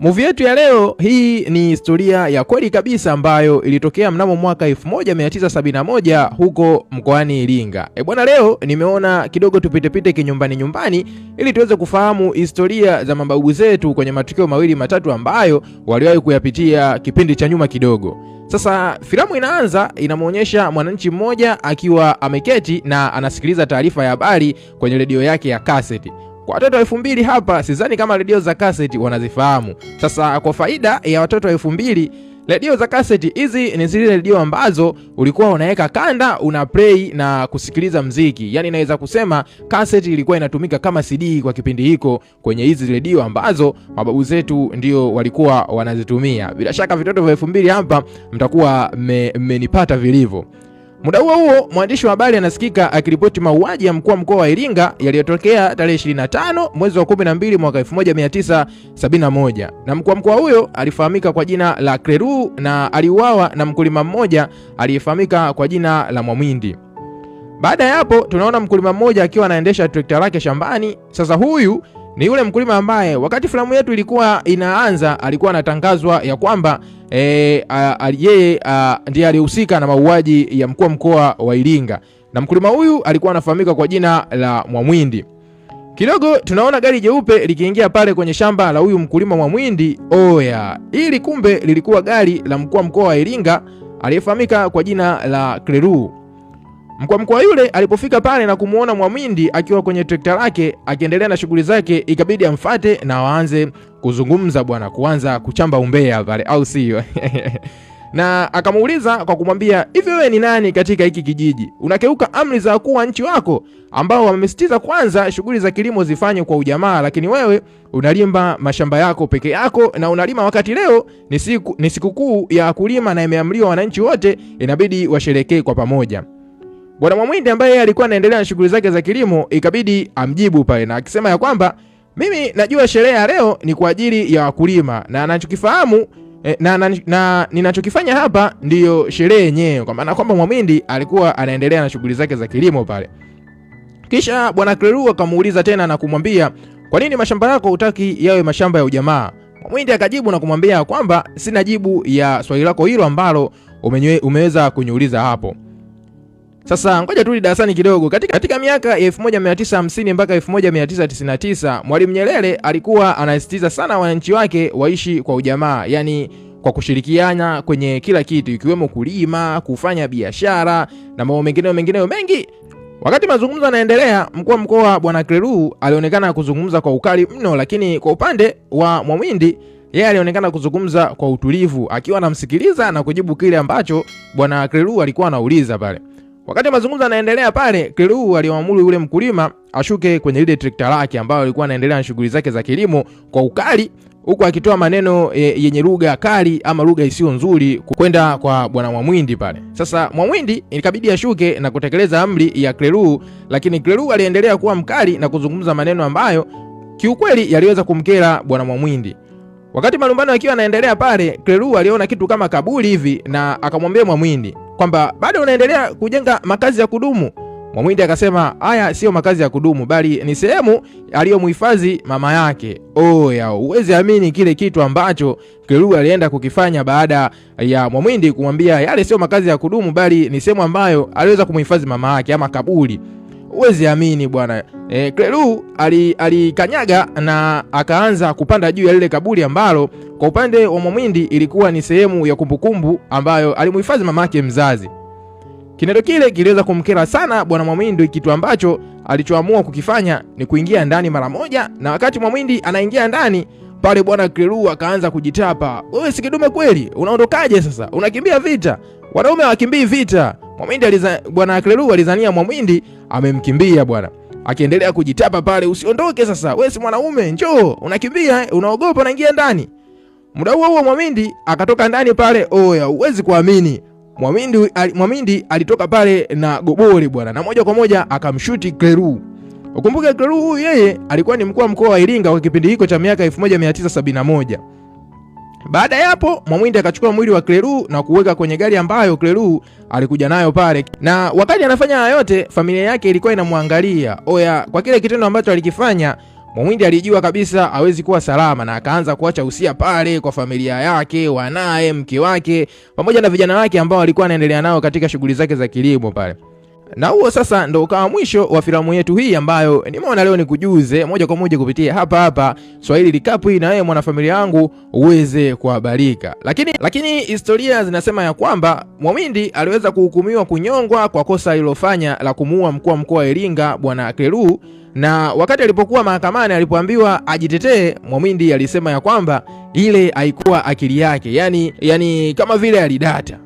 Movie yetu ya leo hii ni historia ya kweli kabisa ambayo ilitokea mnamo mwaka 1971 huko mkoani Iringa. Bwana, leo nimeona kidogo tupite kinyumbani ili tuweze kufahamu historia za mababu zetu kwenye matukio mawili matatu ambayo waliwahi kuyapitia kipindi cha nyuma kidogo. Sasa filamu inaanza, inamuonyesha mwananchi mmoja akiwa ameketi na anasikiliza taarifa ya habari kwenye redio yake ya kaseti. Kwa watoto 2000 hapa sidhani kama redio za kaseti wanazifahamu. Sasa kwa faida ya watoto 2000, redio za kaseti hizi ni zile redio ambazo ulikuwa unaweka kanda, una play na kusikiliza mziki. Yaani naweza kusema kaseti ilikuwa inatumika kama CD kwa kipindi hiko kwenye hizi redio ambazo mababu zetu ndio walikuwa wanazitumia. Bila shaka vitoto vya 2000 hapa mtakuwa mmenipata vilivyo. Muda huo mwandishi wa habari anasikika akiripoti mauaji ya mkuu wa mkoa wa Iringa yaliyotokea tarehe 25 mwezi wa 12 mwaka 1971. Na mkuu wa mkoa huyo alifahamika kwa jina la Kleru na aliuawa na mkulima mmoja aliyefahamika kwa jina la Mwamwindi. Baada ya hapo tunaona mkulima mmoja akiwa anaendesha trekta lake shambani. Sasa huyu ni yule mkulima ambaye wakati filamu yetu ilikuwa inaanza alikuwa anatangazwa ya kwamba yeye ndiye alihusika na mauaji ya mkuu wa mkoa wa Iringa, na mkulima huyu alikuwa anafahamika kwa jina la Mwamwindi. Kidogo tunaona gari jeupe likiingia pale kwenye shamba la huyu mkulima Mwamwindi. Hili kumbe lilikuwa gari la mkuu wa mkoa wa Iringa aliyefahamika kwa jina la Kleru. Mkuu wa mkoa yule alipofika pale na kumuona Mwamwindi akiwa kwenye trekta lake akiendelea na shughuli zake, ikabidi amfuate na waanze kuzungumza bwana, kuanza kuchamba umbea pale, au sio? Na akamuuliza kwa kumwambia, hivi wewe ni nani katika hiki kijiji? Unakeuka amri za wakuu wa nchi wako ambao wamesitiza kwanza shughuli za kilimo zifanywe kwa ujamaa, lakini wewe unalimba mashamba yako peke yako na unalima wakati leo ni sikukuu ya kulima na imeamriwa wananchi wote inabidi washerekee kwa pamoja. Bwana Mwamwindi ambaye alikuwa anaendelea na shughuli zake za kilimo ikabidi amjibu pale na akisema ya kwamba mimi najua sherehe ya leo ni kwa ajili ya wakulima na anachokifahamu na ninachokifanya hapa ndiyo sherehe yenyewe, kwa maana kwamba Mwamwindi alikuwa anaendelea na shughuli zake za kilimo pale. Kisha bwana Kleru akamuuliza tena na kumwambia, kwa nini mashamba yako hutaki yawe mashamba ya ujamaa? Mwamwindi akajibu na kumwambia kwamba sina jibu ya swali lako hilo ambalo umeweza kuniuliza hapo. Sasa ngoja turudi darasani kidogo. Katika miaka ya 1950 mpaka 1999, Mwalimu Nyerere alikuwa anasisitiza sana wananchi wake waishi kwa ujamaa, yani kwa kushirikiana kwenye kila kitu ikiwemo kulima, kufanya biashara na mambo mengineyo mengi. Wakati mazungumzo yanaendelea, mkuu wa mkoa bwana Kleru alionekana kuzungumza kwa ukali mno, lakini kwa upande wa Mwamwindi yeye alionekana kuzungumza kwa utulivu akiwa anamsikiliza na kujibu kile ambacho bwana Kleru alikuwa anauliza pale. Wakati mazungumzo yanaendelea pale, Kleru aliamuru yule mkulima ashuke kwenye ile trekta lake ambayo alikuwa anaendelea na shughuli zake za kilimo kwa ukali, huku akitoa maneno yenye lugha kali ama lugha isiyo nzuri kwenda kwa bwana Mwamwindi pale. Sasa Mwamwindi ikabidi ashuke na kutekeleza amri ya Kleru, lakini Kleru aliendelea kuwa mkali na kuzungumza maneno ambayo kiukweli yaliweza kumkera bwana Mwamwindi. Wakati malumbano yakiwa yanaendelea pale, Kleru aliona kitu kama kaburi hivi na akamwambia Mwamwindi kwamba bado unaendelea kujenga makazi ya kudumu. Mwamwindi akasema haya sio makazi ya kudumu bali ni sehemu aliyomhifadhi mama yake. Uwezi amini kile kitu ambacho Kleru alienda kukifanya baada ya Mwamwindi kumwambia yale sio makazi ya kudumu bali ni sehemu ambayo aliweza kumhifadhi mama yake ama kaburi. Uwezi amini bwana. Kleru alikanyaga na akaanza kupanda juu ya lile kaburi ambalo kwa upande wa Mwamwindi ilikuwa ni sehemu ya kumbukumbu ambayo alimhifadhi mamake mzazi. Kitendo kile kiliweza kumkera sana bwana Mwamwindi, kitu ambacho alichoamua kukifanya ni kuingia ndani mara moja, na wakati Mwamwindi anaingia ndani pale bwana Kleru akaanza kujitapa, wewe si kidume kweli? Unaondokaje sasa? Unakimbia vita? Wanaume hawakimbii vita. Bwana Kleru alizania Mwamwindi amemkimbia bwana. Akiendelea kujitapa pale, usiondoke sasa, wewe si mwanaume, njoo, unakimbia, unaogopa, unaingia ndani. Muda huo Mwamwindi akatoka ndani pale. Huwezi kuamini. Mwamwindi alitoka pale na gobori bwana, na moja kwa moja akamshuti Kleru. Ukumbuke Kleru huyu yeye alikuwa ni mkuu wa mkoa wa Iringa kwa kipindi hiko cha miaka 1971. Baada ya hapo Mwamwindi akachukua mwili wa Kleru na kuweka kwenye gari ambayo Kleru alikuja nayo pale. Na wakati anafanya haya yote, familia yake ilikuwa inamwangalia. Kwa kile kitendo ambacho alikifanya, Mwamwindi alijua kabisa hawezi kuwa salama na akaanza kuacha usia pale kwa familia yake, wanae, mke wake pamoja na vijana wake ambao walikuwa anaendelea nao katika shughuli zake za kilimo pale. Na huo sasa ndo ukawa mwisho wa filamu yetu hii ambayo nimeona leo nikujuze moja kwa moja kupitia hapa Swahili Recap, na wewe mwanafamilia wangu uweze kuhabarika. Lakini historia zinasema ya kwamba Mwamwindi aliweza kuhukumiwa kunyongwa kwa kosa alilofanya la kumuua mkuu wa mkoa wa Iringa Bwana Kelu, na wakati alipokuwa mahakamani alipoambiwa ajitetee, Mwamwindi alisema ya kwamba ile haikuwa akili yake, yani kama vile alidata.